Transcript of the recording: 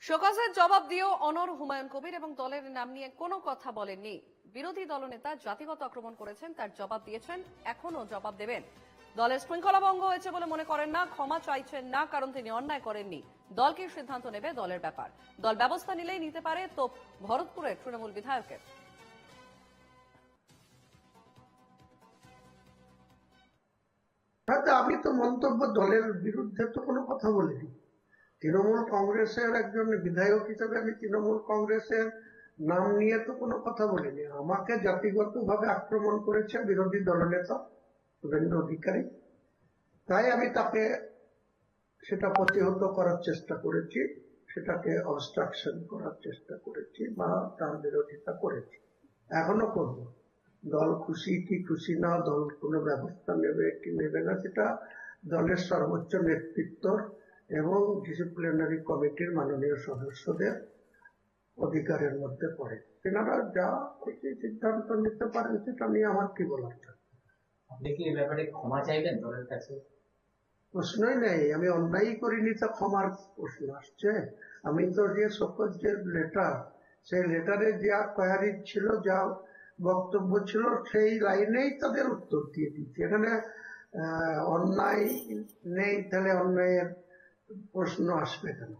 শোকজের জবাব দিয়েও অনড় হুমায়ুন কবির এবং দলের নাম নিয়ে কোনো কথা বলেননি। বিরোধী দলনেতা জাতিগত আক্রমণ করেছেন, তার জবাব দিয়েছেন, এখনো জবাব দেবেন। দলের শৃঙ্খলা ভঙ্গ হয়েছে বলে মনে করেন না, ক্ষমা চাইছেন না, কারণ তিনি অন্যায় করেননি। দলকে সিদ্ধান্ত নেবে, দলের ব্যাপার। দল ব্যবস্থা নিলেই নিতে পারে তো ভরতপুরের তৃণমূল বিধায়কের। আমি তো মন্তব্য দলের বিরুদ্ধে তো কোনো কথা বলিনি। তৃণমূল কংগ্রেসের একজন বিধায়ক হিসেবে আমি তৃণমূল কংগ্রেসের নাম নিয়ে তো কোনো কথা বলিনি। আমাকে জাতিগতভাবে আক্রমণ করেছে বিরোধী দলনেতা শুভেন্দু অধিকারী, তাই আমি তাকে সেটা প্রতিহত করার চেষ্টা করেছি, সেটাকে অবস্ট্রাকশন করার চেষ্টা করেছি বা তার বিরোধিতা করেছি, এখনো করব। দল খুশি কি খুশি না, দল কোনো ব্যবস্থা নেবে কি নেবে না, সেটা দলের সর্বোচ্চ নেতৃত্ব এবং ডিসিপ্লিনারি কমিটির মাননীয় সদস্যদের অধিকারের মধ্যে পড়ে। তেনারা যা খুশি সিদ্ধান্ত নিতে পারেন, সেটা নিয়ে আমার কি বলার। আপনি কি এই ব্যাপারে ক্ষমা চাইবেন দলের কাছে? প্রশ্নই নেই, আমি অন্যায় করিনি তো ক্ষমার প্রশ্ন আসছে? আমি তো যে শোকজের লেটার, সেই লেটারে যা কোয়ারি ছিল, যা বক্তব্য ছিল, সেই লাইনেই তাদের উত্তর দিয়ে দিচ্ছি। এখানে অন্যায় নেই, তাহলে অন্যায়ের প্রশ্ন আসবে কেন?